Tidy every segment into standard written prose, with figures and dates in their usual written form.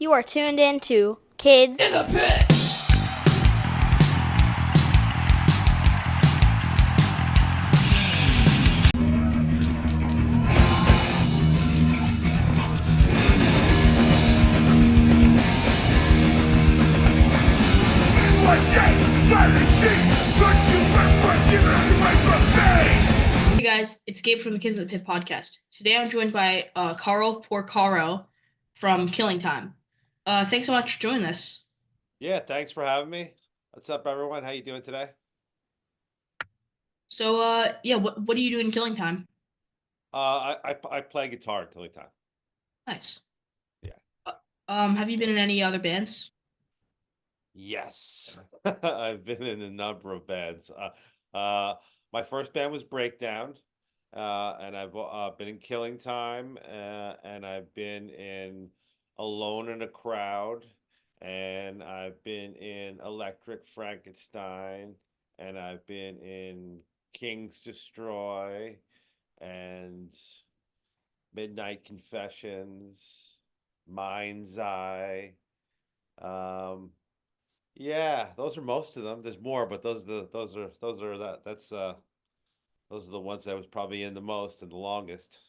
You are tuned in to Kids In the Pit! Hey guys, it's Gabe from the Kids in the Pit podcast. Today I'm joined by Carl Porcaro from Killing Time. Thanks so much for joining us. Yeah, thanks for having me. What's up, everyone? How you doing today? So, yeah, what do you do in Killing Time? I play guitar at Killing Time. Nice. Yeah. Have you been in any other bands? Yes, I've been in a number of bands. My first band was Breakdown, and I've been in Killing Time, and I've been in Alone in a Crowd, and I've been in Electric Frankenstein, and I've been in Kings Destroy, and Midnight Confessions, Mind's Eye. Yeah, those are most of them. There's more, but those are those are the ones I was probably in the most and the longest.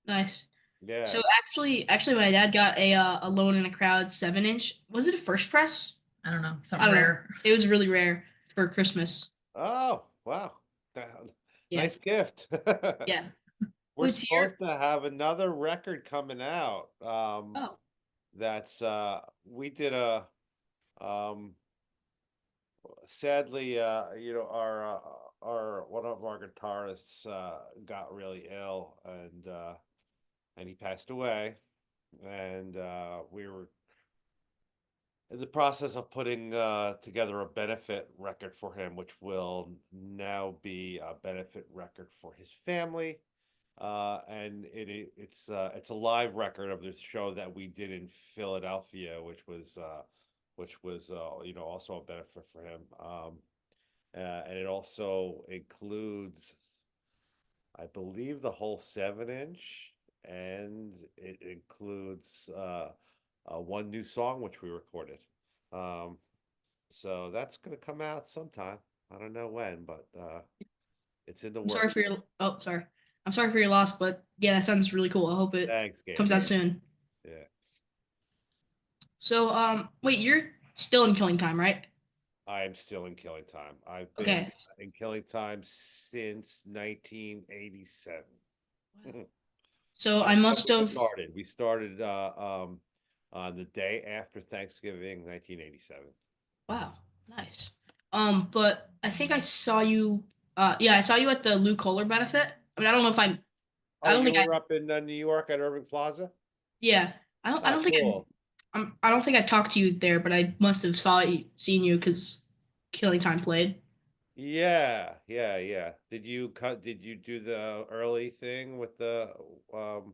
Nice. Yeah. So actually, my dad got a Alone in a Crowd 7-inch. Was it a first press? I don't know, I something don't know. rare. It was really rare for Christmas. Oh, wow. Yeah, Nice gift. yeah. We're What's your? supposed to have another record coming out. Oh, That's we did a um sadly our one of our guitarists got really ill and he passed away, and we were in the process of putting together a benefit record for him, which will now be a benefit record for his family. And it's a live record of this show that we did in Philadelphia, which was also a benefit for him. And it also includes, I believe, the whole 7-inch, and it includes one new song which we recorded. Um, so that's gonna come out sometime. I don't know when, but it's in the I'm sorry works. for your. Oh, sorry. I'm sorry for your loss, but yeah, that sounds really cool. I hope it Thanks, Gabe. comes out soon. Yeah, So, wait, you're still in Killing Time, right? I am still in Killing Time. I've been Okay. in Killing Time since 1987. So I That's when must we have. started. We started on the day after Thanksgiving, 1987. Wow, nice. But I think I saw you. Yeah, I saw you at the Lou Kohler benefit. I mean, I don't know if I. I Oh, don't you think I. were up in New York at Irving Plaza? Yeah, I don't. I Ah, don't think I. cool. I don't think I talked to you there, but I must have seen you because Killing Time played. Yeah, yeah, yeah. Did you do the early thing with the um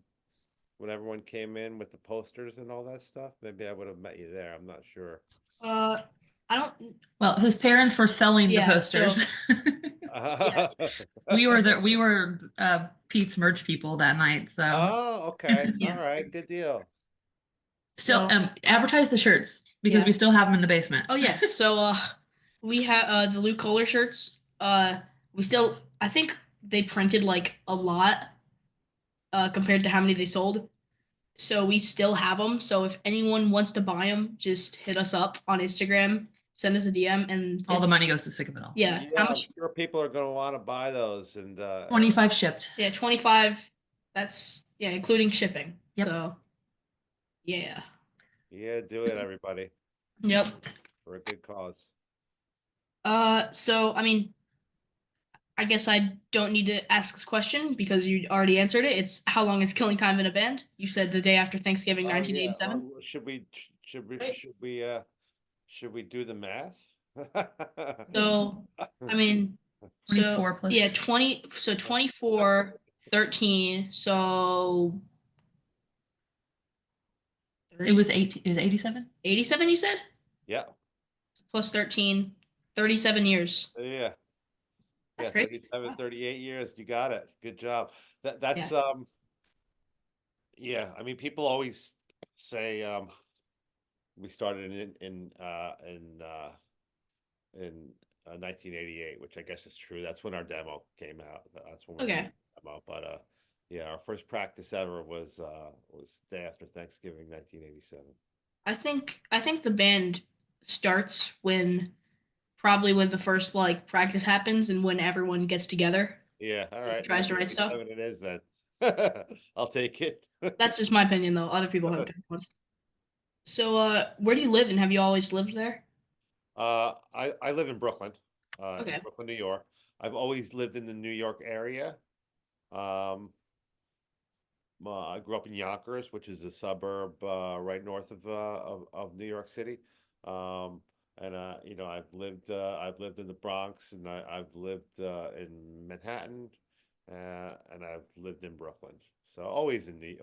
when everyone came in with the posters and all that stuff? Maybe I would have met you there. I'm not sure. Uh, I don't. Well, his parents were selling the Yeah. So posters. yeah. We were Pete's merch people that night, so Oh, okay. All yeah. right, good deal. Still So advertise the shirts because yeah. we still have them in the basement. Oh yeah. So we have the Luke Kohler shirts. We still I think they printed like a lot compared to how many they sold. So we still have them. So if anyone wants to buy them, just hit us up on Instagram, send us a DM, and All the it's money goes to Sick of It All. yeah. How Yeah, I'm much? sure people are going to want to buy those, and 25 shipped. Yeah, 25. That's yeah, including shipping. Yep. So yeah. yeah, do it, everybody, Yep. for a good cause. So I mean, I guess I don't need to ask this question because you already answered it. It's how long is Killing Time in a band? You said the day after Thanksgiving, Oh yeah. 1987. Should we should we do the math? So, I mean, so 24 plus. yeah, 20, so 24, 13, so It was 87. 87, you said? Yeah, Plus 13, 37 years. yeah, That's yeah. crazy. 37, Wow. 38 years. You got it. Good job. Yeah. That's yeah. I mean, people always say We started in 1988, which I guess is true. That's when our demo came out. That's when we Okay. made the demo. But yeah, our first practice ever was the day after Thanksgiving, 1987. I think the band starts when probably when the first like practice happens and when everyone gets together Yeah, all and right, tries to write stuff. 1987 it is then. I'll take it. That's just my opinion though. Other people have different ones. So where do you live and have you always lived there? I live in Okay. Brooklyn, New York. I've always lived in the New York area. Um, I grew up in Yonkers, which is a suburb right north of New York City. Um, and I've lived in the Bronx, and I've lived in Manhattan, and I've lived in Brooklyn. So always in the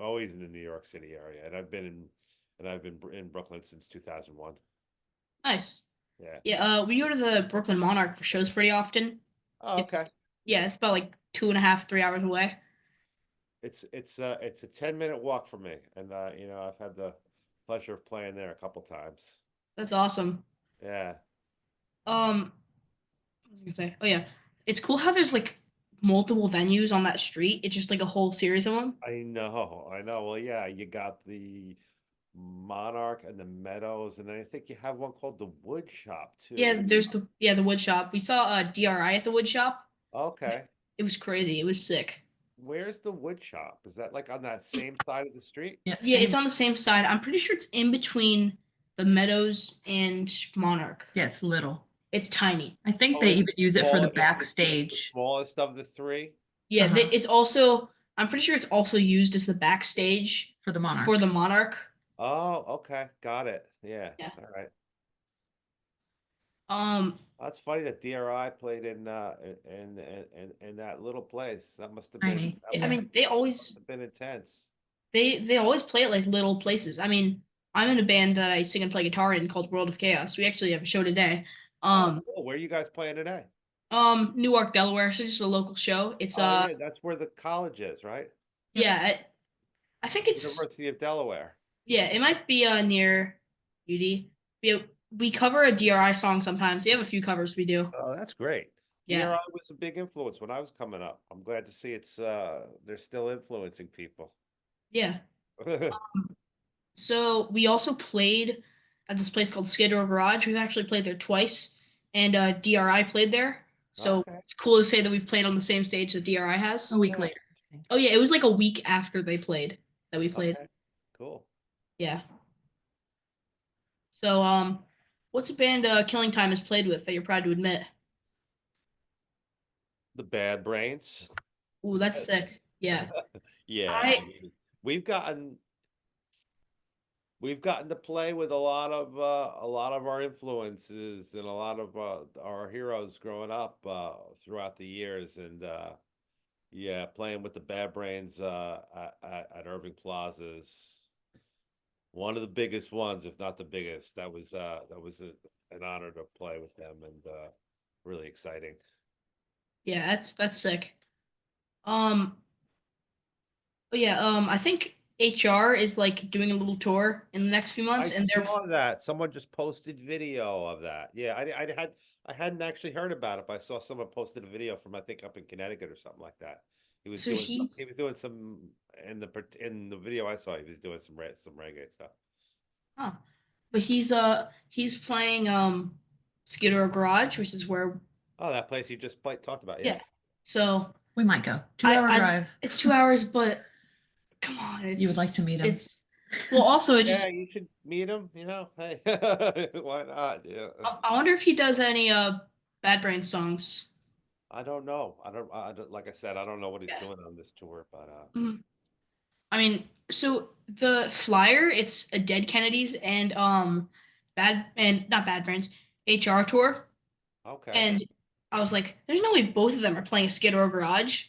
New York City area, and I've been in Brooklyn since 2001. Nice. Yeah. Yeah, we go to the Brooklyn Monarch for shows pretty often. Oh, okay. It's yeah, it's about like 2.5, 3 hours away. It's a 10-minute walk for me, and I've had the pleasure of playing there a couple times. That's awesome. Yeah. What was I gonna say? Oh yeah, it's cool how there's like multiple venues on that street. It's just like a whole series of them. I know. Well, yeah, you got the Monarch and the Meadows, and then I think you have one called the Wood Shop Yeah, too. there's the wood shop. We saw DRI at the wood shop. Okay. It was crazy. It was sick. Where's the Wood Shop? Is that like on that same side of the street? Yeah, Yeah, it's same. on the same side. I'm pretty sure it's in between the Meadows and Monarch. Yeah, it's little. It's tiny. I think Oh, they it's even use it for the it's the backstage. smallest of the three. Yeah, Uh-huh. it's also. I'm pretty sure it's also used as the backstage For the Monarch. for the Monarch. Oh, okay, got it. Yeah, Yeah. all right. Um. That's funny that DRI played in that little place. That must have been Tiny. that I Yeah. mean, they must always have been intense. they always play at like little places. I mean, I'm in a band that I sing and play guitar in called World of Chaos. We actually have a show today. Oh, Um, cool. Where are you guys playing today? Newark, Delaware. So just a local show. It's Oh, yeah, that's where the college is, right? Yep. yeah. I think it's University of Delaware. yeah. It might be near UD. We cover a DRI song sometimes. We have a few covers we do. Oh, that's great. Yeah, DRI was a big influence when I was coming up. I'm glad to see they're still influencing people. yeah. So we also played at this place called Skid Row Garage. We've actually played there twice, and DRI played there. So Okay. it's cool to say that we've played on the same stage that DRI has. A week Yeah. later, I think. Oh yeah, it was like a week after they played that we played. Okay. Cool. Yeah. So what's a band Killing Time has played with that you're proud to admit? The Bad Brains. Ooh, that's sick. Yeah. Yeah, I I mean, we've gotten we've gotten to play with a lot of our influences and a lot of our heroes growing up throughout the years, and yeah, playing with the Bad Brains at Irving Plaza's one of the biggest ones, if not the biggest. An honor to play with them, and really exciting. yeah, that's sick. Um oh yeah, I think HR is like doing a little tour in the next few I months and they're saw that. Someone just posted video of that. Yeah, I hadn't actually heard about it, but I saw someone posted a video from I think up in Connecticut or something like that. so He was doing some in the video I saw. He was doing some reggae stuff. huh. But he's playing Skid Row Garage, which is where Oh, that place you just talked about. Yeah. yeah. So We might go. 2 hour I drive. it's 2 hours, but come on, You would like to meet him. It's well also it Yeah, just you should meet him. Hey, why not? Yeah. I wonder if he does any Bad Brain songs. I don't know. I don't. Like I said, I don't know what he's Yeah. doing on this tour, but Mhm. I mean, so the flyer, it's a Dead Kennedys and Bad and not Bad Brains HR tour, okay. and I was like, there's no way both of them are playing Skid Row Garage,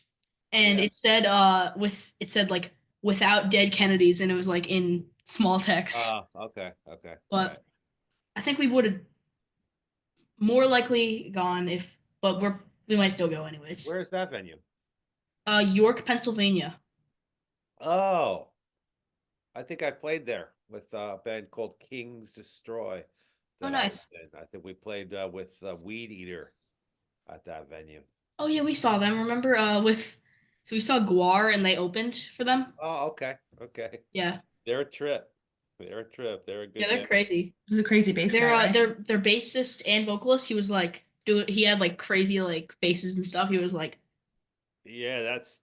and Yeah. it said like without Dead Kennedys, and it was like in small text, Okay. Okay. All right. but I think we would have more likely gone if, but we might still go anyways. Where's that venue? York, Pennsylvania. Oh, I think I played there with a band called Kings Destroy Oh, that I was nice. in. I think we played with Weed Eater at that venue. Oh yeah, we saw them. Remember so we saw Guar and they opened for them. Oh, okay, okay. Yeah. They're a trip. They're a trip. They're a Yeah, good they're band. crazy. He was a crazy bass guy, right? Their bassist and vocalist, he was like he had like crazy like faces and stuff. He was like Yeah, that's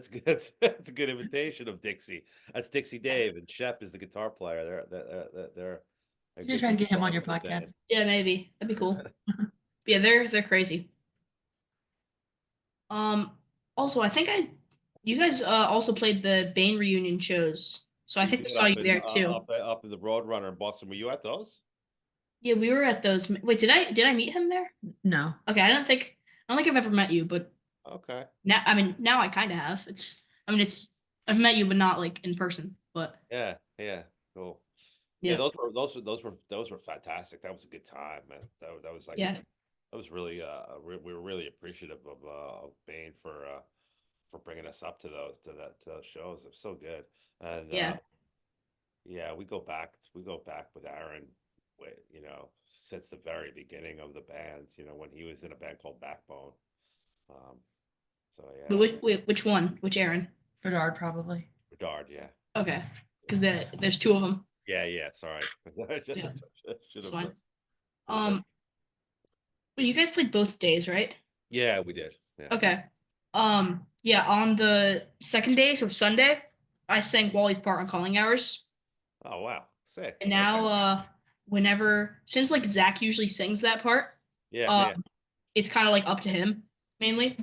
good. That's a good invitation of Dixie. That's Dixie Dave, and Shep is the guitar player. They're a You should good try to get him on part your of the band. podcast. yeah, maybe. That'd be cool. Yeah, they're crazy. Um Also I think I you guys also played the Bane reunion shows. So I We think I did saw you there too. up in the Roadrunner in Boston. Were you at those? Yeah, we were at those. Wait, did I meet him there? No. Okay, I don't think I've ever met you, but Okay. now I kind of have. It's I've met you, but not like in person. But Yeah, yeah, cool. Yeah, yeah, those were fantastic. That was a good time, man. That was like yeah, that was really we were really appreciative of Bane for bringing us up to to those shows. It was so good. And yeah. yeah, we go back with Aaron, since the very beginning of the band, when he was in a band called Backbone. Um, so But yeah, which one? Which Aaron? Bedard, probably. Bedard, yeah. Okay, because there's two of them. Yeah, yeah, sorry. I Yeah, should it's have fine. remembered. But you guys played both days, right? Yeah, we did. Yeah. Okay. Yeah, on the second day, so Sunday, I sang Wally's part on calling hours. Oh wow, sick. And Okay. now, whenever since like Zach usually sings that part, Yeah, um, yeah. it's kind of like up to him mainly.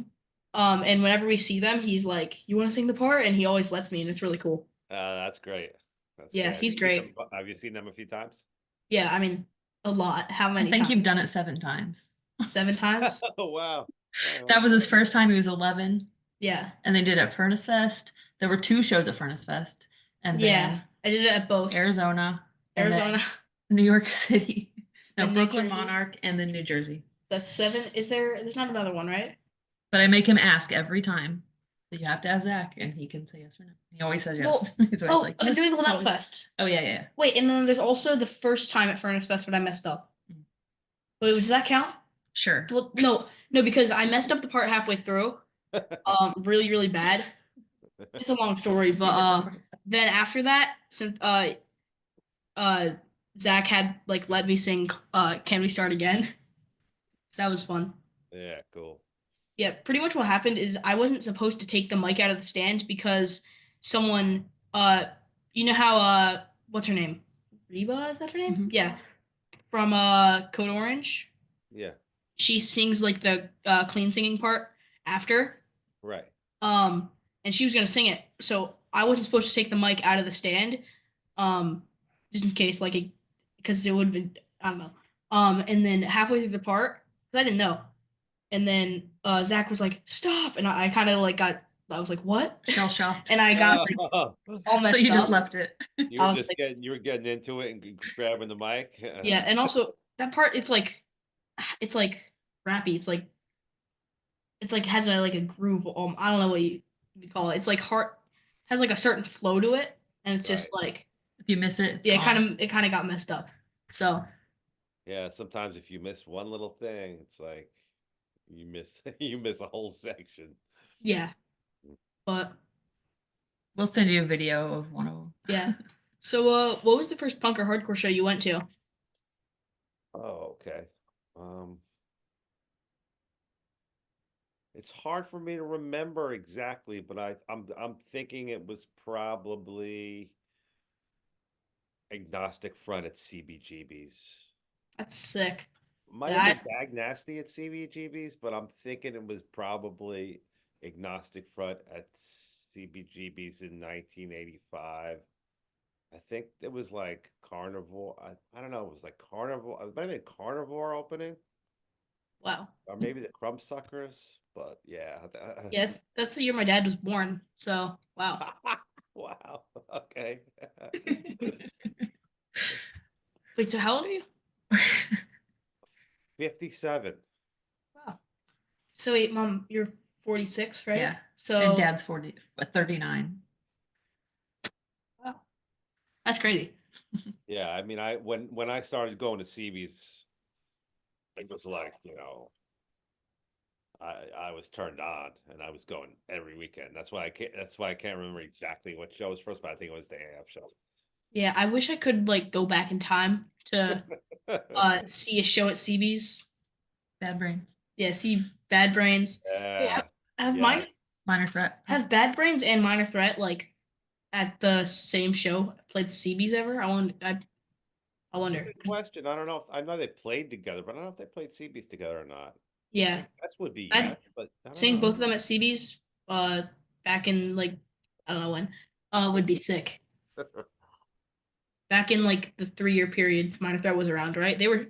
And whenever we see them, he's like, "You want to sing the part?" And he always lets me, and it's really cool. That's great. That's Yeah, great. he's great. Have you seen them a few times? Yeah, I mean, a lot. How I many think you've times? done it 7 times. 7 times? Oh wow. All That right. was his first time. He was 11, Yeah, and they did it at Furnace Fest. There were 2 shows at Furnace Fest, and yeah. then I did it at both Arizona, and Arizona then New York City, no, and New Brooklyn Jersey. Monarch, and then New Jersey. That's 7. Is there? There's not another one, right? But I make him ask every time. That you have to ask Zach, and he can say yes or no. He always says yes. Well, He's always oh, like, yes. New England It's Out always- Fest. Oh yeah, yeah. Wait, and then there's also the first time at Furnace Fest when I messed up. Mm. Wait, does that count? Sure. Well, no, because I messed up the part halfway through. Really, really bad. It's a long story, but then after that, since Zach had like let me sing Can We Start Again? So that was fun. Yeah, cool. Yeah, pretty much what happened is I wasn't supposed to take the mic out of the stand because someone you know how what's her name? Reba, is that her name? Mhm. Yeah. From Code Orange. Yeah, She sings like the clean singing part after. right. And she was gonna sing it. So I wasn't supposed to take the mic out of the stand. Um just in case like it because it would have been I don't know. And then halfway through the part, 'cause I didn't know. And then Zach was like, "Stop!" And I kind of like I was like, "What?" Shell shocked. And I got like all So messed you just up. left it. I was like, You were getting into it and grabbing the mic. yeah, and also that part, it's like rappy. It's like has like a groove. I don't know what you call it. It's like heart has like a certain flow to it, and it's just like If you miss it, it's yeah, gone. it kind of got messed up. So Yeah, sometimes if you miss one little thing, it's like you miss you miss a whole section. yeah, but We'll send you a video of one of them. yeah. So what was the first punk or hardcore show you went to? Oh, okay. It's hard for me to remember exactly, but I'm thinking it was probably Agnostic Front at CBGB's. That's sick. Might Yeah, have been Bag Nasty at CBGB's, but I'm thinking it was probably Agnostic Front at CBGB's in 1985. I think it was like Carnivore. I don't know. It was like Carnivore. It might have been Carnivore opening, wow. or maybe the Crumb Suckers. But yeah. Yeah, that's the year my dad was born. So wow. Wow. Okay. Wait, so how old are you? 57. Wow. So wait, mom, you're 46, right? Yeah. So And Dad's 39. wow. That's crazy. Yeah, I mean, when I started going to CB's, it was like, I was turned on and I was going every weekend. That's why I can't remember exactly what show was first, but I think it was the AF show. Yeah, I wish I could like go back in time to see a show at CB's. Bad Brains, Yeah, see Bad Brains. Wait, Yeah. have Yes. Minor Threat. have Bad Brains and Minor Threat like at the same show played CB's ever? I That's a wonder. good question. I don't know I know they played together, but I don't know if they played CB's together or not. Yeah, My guess would be I'd yes, but I don't seeing know. both of them at CB's back in like I don't know when would be sick. Back in like the 3 year period Minor Threat was around, right? They were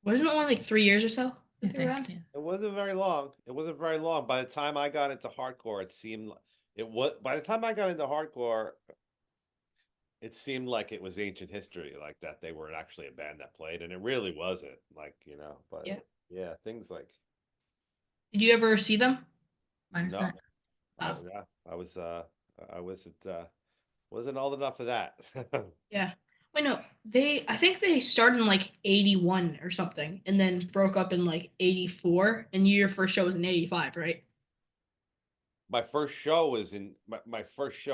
wasn't it only like 3 years or so I that they were think, around? yeah. It wasn't very long. It wasn't very long. By the time I got into hardcore, it seemed it was by the time I got into hardcore, it seemed like it was ancient history, like that they were actually a band that played, and it really wasn't. Like, but Yeah. yeah, things like Did you ever see them? Minor no, Threat. Wow. yeah, I wasn't old enough for that. Yeah. Wait, no. I think they started in like 81 or something and then broke up in like 84 and your first show was in 85, right? My first show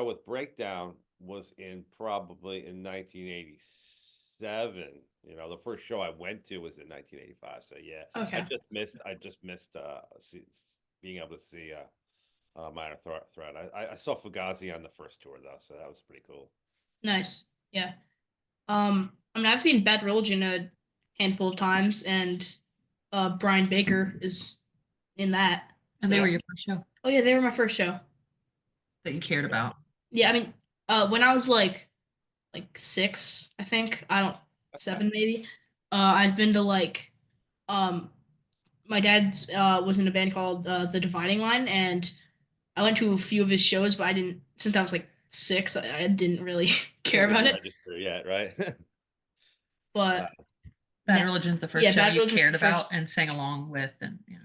with Breakdown was in probably in 1987. The first show I went to was in 1985. So yeah, Okay. I just missed being able to see Minor Threat. I saw Fugazi on the first tour though, so that was pretty cool. Nice. Yeah. I mean I've seen Bad Religion a handful of times and Brian Baker is in that. And they were So your first show oh yeah, they were my first show. that you cared about. Yeah, I mean when I was like 6, I think. I don't 7 maybe. I've been to like um my dad's was in a band called The Dividing Line, and I went to a few of his shows, but I didn't since I was like 6. I didn't really care about Didn't it. register yet, right? But Bad na- Religion's the first yeah, show Bad you Religion's cared the first. about and sang along with, and No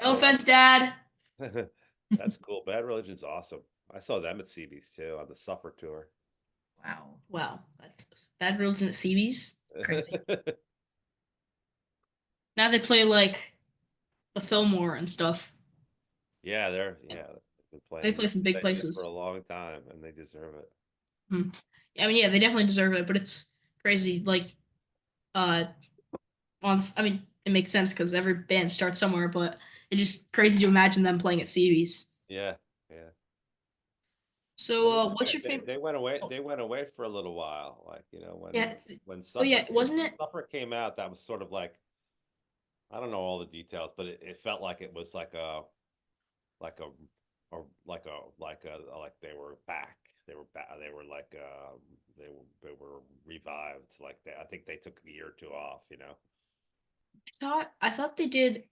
Well, offense, Dad. that's cool. Bad Religion's awesome. I saw them at CB's too on the Suffer tour. wow, Wow, that's Bad Religion at CB's. crazy. Now they play like the Fillmore and stuff. Yeah, they've been They playing play some big places for places. a long time, and they deserve it. Hmm. I mean, yeah, they definitely deserve it, but it's crazy. Like, uh, I mean, it makes sense because every band starts somewhere, but it's just crazy to imagine them playing at CB's. Yeah, yeah. So, They went what's away. your favorite? They went away. Oh, They went away for a little while. Like yeah. when Oh, yeah. Wasn't When it? Suffer came out, that was sort of like I don't know all the details, but it felt like it was like a or like they were back. They were back. They were like they were revived. Like I think they took a year or two off. I thought they did.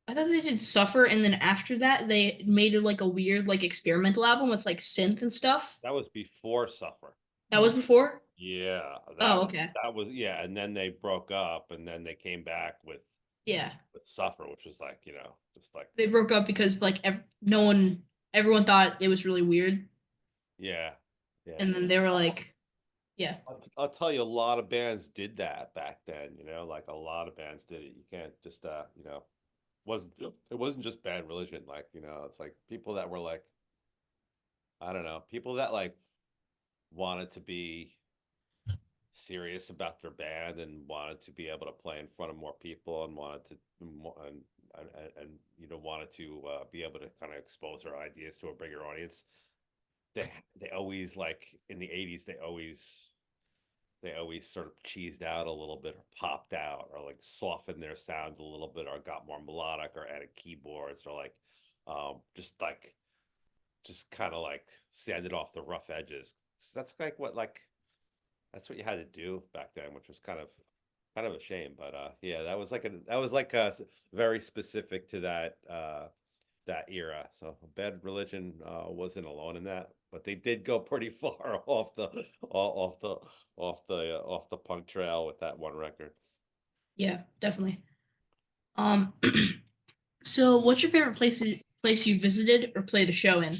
I thought they did Suffer, and then after that, they made it like a weird, like experimental album with like synth and stuff. That was before Suffer. That was before. Yeah, Oh, okay. yeah, and then they broke up, and then they came back Yeah, with Suffer, which was like just like they broke up because like no one, everyone thought it was really weird, yeah, yeah. and then they were like, yeah, I'll tell you, a lot of bands did that back then. Like a lot of bands did it. You can't just wasn't it wasn't just Bad Religion. Like it's like people that were like I don't know, people that like wanted to be serious about their band and wanted to be able to play in front of more people and wanted to and wanted to be able to kind of expose their ideas to a bigger audience. They always like in the 80s they always sort of cheesed out a little bit or popped out or like softened their sound a little bit or got more melodic or added keyboards or like just kind of like sanded off the rough edges. So that's like that's what you had to do back then, which was kind of a shame. But yeah, that was like very specific to that era. So Bad Religion wasn't alone in that, but they did go pretty far off the punk trail with that one record. yeah, definitely. Um, so what's your favorite place you visited or played a show in?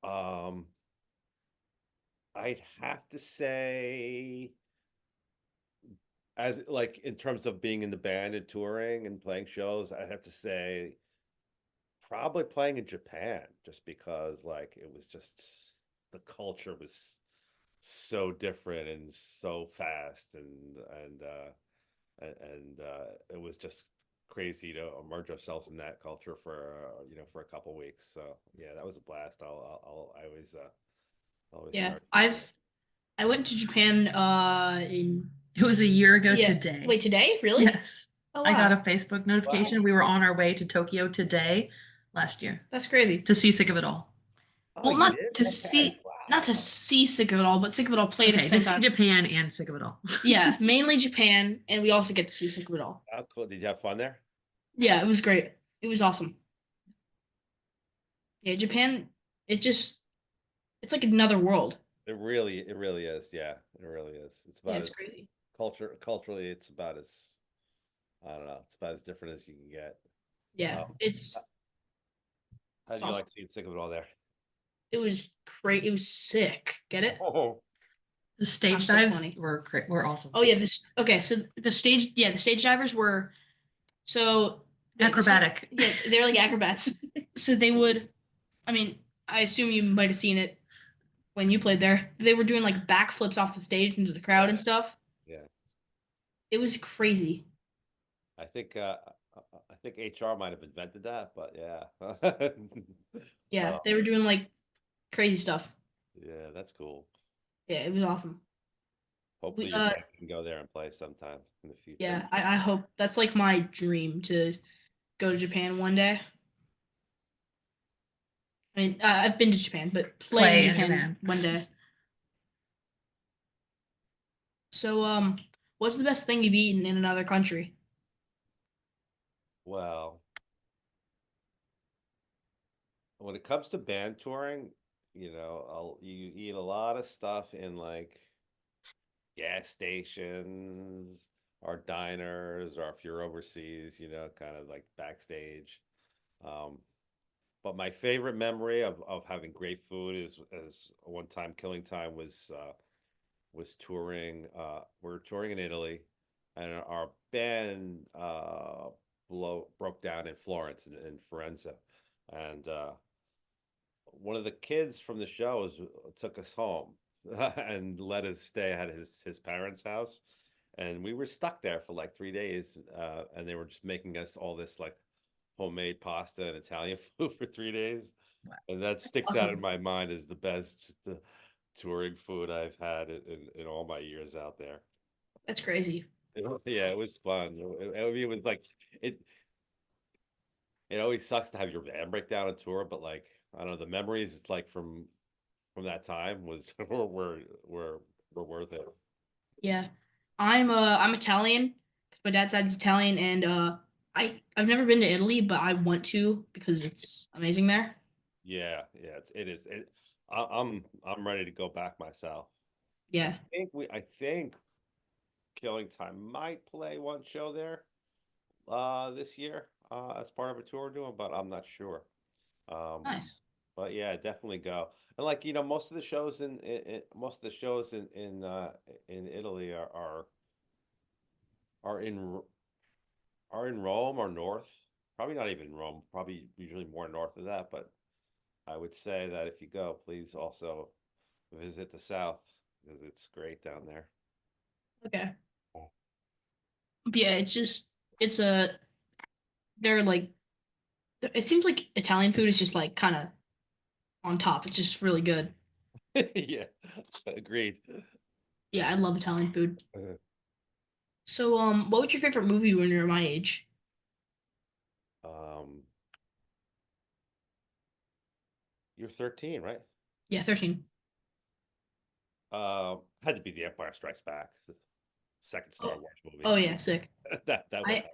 Um, I'd have to say, as like in terms of being in the band and touring and playing shows, I'd have to say probably playing in Japan, just because like it was just the culture was so different and so fast, and it was just crazy to immerse ourselves in that culture for for a couple weeks. So yeah, that was a blast. I always Yeah, cherish that. I went to Japan in It was a year ago yeah. today. Wait, today? Really? Yes. Oh I got a wow. Facebook notification. We were on our way to Tokyo today last year That's crazy. to see Sick of It All. Oh, Well, you did? Okay. not to Wow. see Sick of It All, but Sick of It All played at Okay, the to same see time. Japan and Sick of It All. Yeah, mainly Japan, and we also get to see Sick of It All. Oh, cool. Did you have fun there? Yeah, it was great. It was awesome. Yeah, Japan, it just it's like another world. It really is. Yeah, it really is. It's Yeah, about it's as crazy. culturally, it's about as, I don't know, it's about as different as you can get. Yeah, Um, it's how it's did you awesome. like seeing Sick of It All there? It was great. It was sick. Get it? Oh, The I'm stage so dives funny. were awesome. Oh yeah, this okay. So the stage divers were so Acrobatic. yeah, they're like acrobats. So they would. I mean, I assume you might have seen it when you played there. They were doing like backflips off the stage into the crowd and stuff. yeah. It was crazy. I think uh, I think HR might have invented that, but yeah. Yeah, Oh, they were doing like crazy stuff. yeah, that's cool. Yeah, it was awesome. Hopefully We your band can go there and play sometime in the future. yeah, I hope that's like my dream to go to Japan one day. I mean, I've been to Japan, but play in Play in Japan Japan. one day. So, what's the best thing you've eaten in another country? Well, when it comes to band touring, you eat a lot of stuff in like gas stations or diners, or if you're overseas, kind of like backstage. Um, but my favorite memory of having great food is one time Killing Time was touring. We're touring in Italy, and our band broke down in Florence, in Firenze, and one of the kids from the shows took us home and let us stay at his parents' house, and we were stuck there for like 3 days, and they were just making us all this like homemade pasta and Italian food for 3 days, Wow. and that sticks out in Awesome. my mind as the best touring food I've had in all my years out there. That's crazy. Yeah, it was fun. It was like it. It always sucks to have your van break down on tour, but like I don't know, the memories like from that time was were worth it. Yeah, I'm Italian. 'Cause my dad's side's Italian, and I've never been to Italy, but I want to because it's amazing there. Yeah, yeah, it is. I'm ready to go back myself. Yeah. I think Killing Time might play one show there this year as part of a tour we're doing, but I'm not sure. Um, Nice. but yeah, definitely go. And like most of the shows most of the shows in Italy are in are in Rome or north. Probably not even Rome. Probably usually more north of that. But I would say that if you go, please also visit the south, because it's great down there. Okay. But yeah, it's just it's a they're like it seems like Italian food is just like kind of on top. It's just really good. Yeah, agreed. Yeah, I love Italian food. Uh, So, what was your favorite movie when you were my age? Um, you're 13, right? Yeah, 13. Had to be The Empire Strikes Back, the second Star Oh, Wars movie. oh yeah, sick. That one, I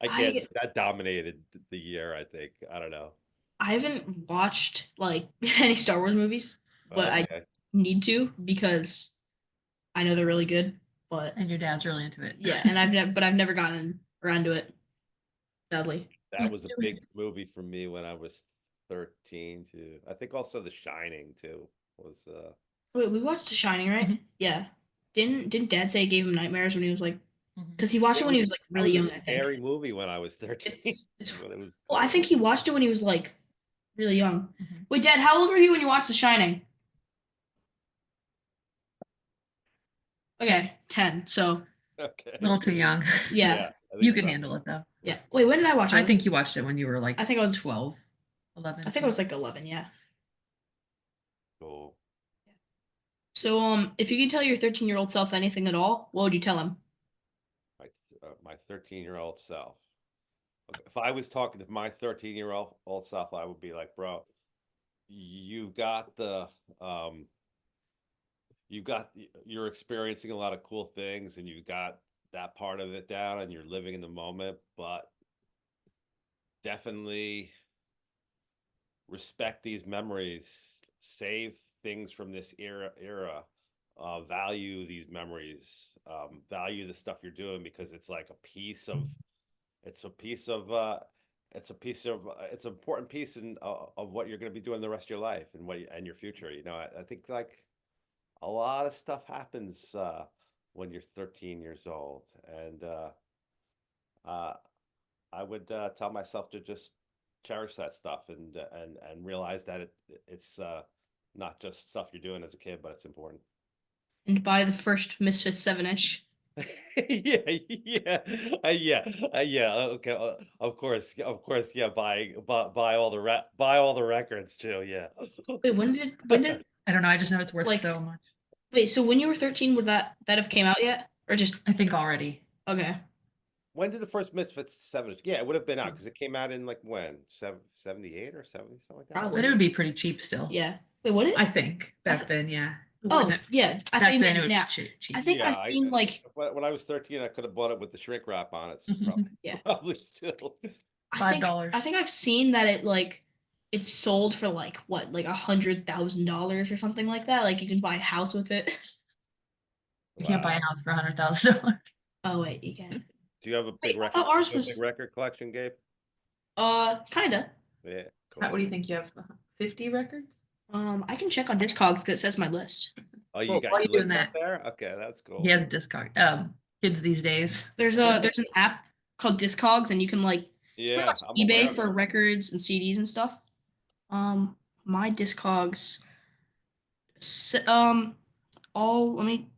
I can't. I That dominated the year. I think. I don't know. I haven't watched like any Star Wars movies, but I Okay, need to because I know they're really good. But And your dad's really into it. yeah, and I've never gotten around to it, sadly. that was a big movie for me when I was 13 too. I think also The Shining too was. Wait, we watched The Shining, right? Mhm. Yeah. Didn't Dad say it gave him nightmares when he was like, Mhm. because he watched it when he was like That really was a young, I think. scary movie when I was 13. It's When it was well, I good. think he watched it when he was like really young. Mhm. Wait, Dad, how old were you when you watched The Shining? Okay, 10. So Okay. A little too young. yeah, Yeah, I You think could so. handle it though. yeah. Wait, when did I watch it? I think you watched it when you were like I think I was 12, 11. I think I was like 11. Yeah. Cool. So if you could tell your 13-year-old self anything at all, what would you tell him? My 13-year-old self. Okay, if I was talking to my 13-year-old self, I would be like, bro, you got the you got you're experiencing a lot of cool things and you got that part of it down and you're living in the moment, but definitely respect these memories, save things from this era, value these memories, value the stuff you're doing because it's like a piece of it's a piece of it's an important piece of what you're going to be doing the rest of your life and and your future. I think like a lot of stuff happens when you're 13 years old, and uh, I would tell myself to just cherish that stuff and realize that it's not just stuff you're doing as a kid, but it's important. And buy the first Misfits 7-inch. Yeah, yeah, yeah. Okay, of course, yeah. Buy all buy all the records too. Yeah. Wait, when did I don't know. I just know it's worth like so much. wait, so when you were 13, would that have came out yet? Or just I think already. okay. When did the first Misfits 7? Yeah, it would have been out because it came out in like when 78 or 70, something like that. Probably. But it would be pretty cheap still. Yeah. Wait, what I did think I back th- then, yeah. Oh, Wouldn't it- yeah. I Back think then it would now. be cheap. I think Yeah, I've seen like when I was 13, I could have bought it with the shrink wrap on it. So Mhm. probably, yeah. probably still. $5. I think I've seen that it's sold for like what, like $100,000 or something like that. Like you can buy a house with it. You can't buy a Wow. house for $100,000. Oh wait, you can. Do you have a Wait, big I thought record? ours Do you have a was big record collection, Gabe? kinda. Yeah, What cool. do you think you have? 50 records? I can check on Discogs because it says my list. Oh, you Well, got while your you're doing list up that, there? Okay, that's cool. he has a Discog. Kids these days. There's an app called Discogs, and you can like it's pretty Yeah, much I'm aware eBay of for that. records and CDs and stuff. My Discogs. All let me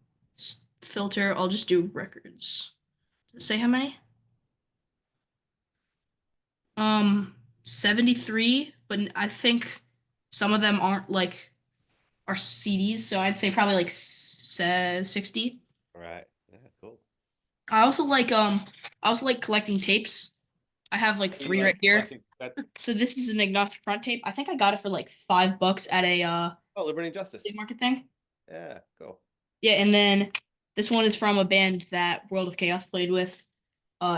filter. I'll just do records. Does it say how many? 73, but I think some of them aren't like are CDs, so I'd say probably like 60. All right. Yeah, cool. I also like collecting tapes. I have like You 3 right like here. collecting that? So this is an agnostic front tape. I think I got it for like $5 at a Oh, Liberty and Justice. flea market thing. Yeah, cool. Yeah, and then this one is from a band that World of Chaos played with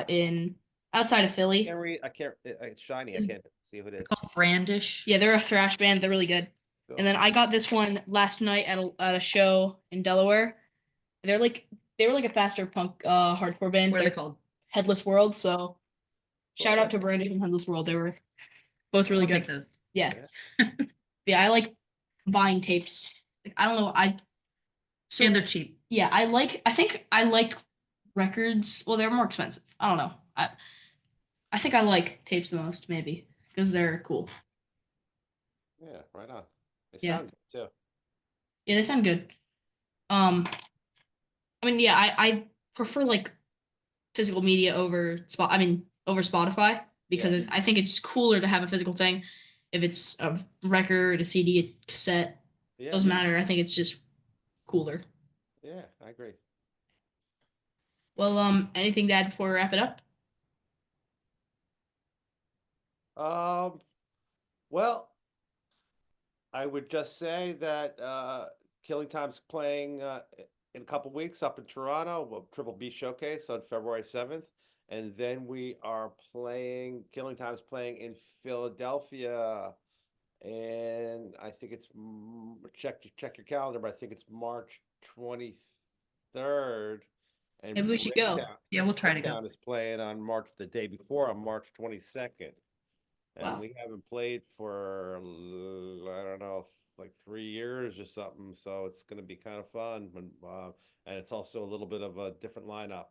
in outside of Philly. Can't read. I can't. It's shiny. I can't see who it is. Called Brandish. Yeah, they're a thrash band. They're really good. Cool. And then I got this one last night at a show in Delaware. They're like they were like a faster punk hardcore band. What are they They're called? Headless World, so shout out to Cool. Brandon and Headless World. They were both really I'll good. take those. Yeah. Yeah. Yeah, I like buying tapes. Like, I don't know, so And they're cheap. yeah, I think I like records. Well, they're more expensive. I don't know. I think I like tapes the most, maybe, because they're cool. Yeah, right on. They Yeah. sound good too. Yeah, they sound good. I mean, yeah, I prefer like physical media over Spotify because Yeah. I think it's cooler to have a physical thing. If it's a record, a CD, a cassette, Yeah. doesn't matter. I think it's just cooler. Yeah, I agree. Well, anything to add before we wrap it up? Well, I would just say that Killing Time's playing in a couple weeks up in Toronto, Triple B Showcase on February 7th. And then we are Killing Time's playing in Philadelphia. And I think it's check your calendar, but I think it's March 23rd. And Maybe we should go. Yeah, we'll try to go. Breakdown is playing on the day before on March 22nd. And Wow. we haven't played for, I don't know, like 3 years or something. So it's going to be kind of fun. And it's also a little bit of a different lineup.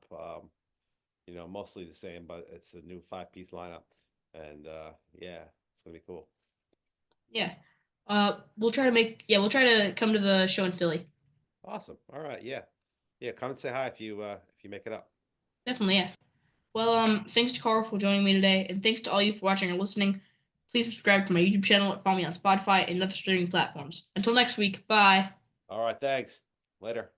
Mostly the same, but it's a new 5-piece lineup. And yeah, it's going to be cool. Yeah. We'll try to come to the show in Philly. Awesome. All right. Yeah. Yeah. Come and say hi if you make it up. Definitely, yeah. Well, thanks to Carl for joining me today, and thanks to all you for watching or listening. Please subscribe to my YouTube channel and follow me on Spotify and other streaming platforms. Until next week, bye. All right. Thanks. Later.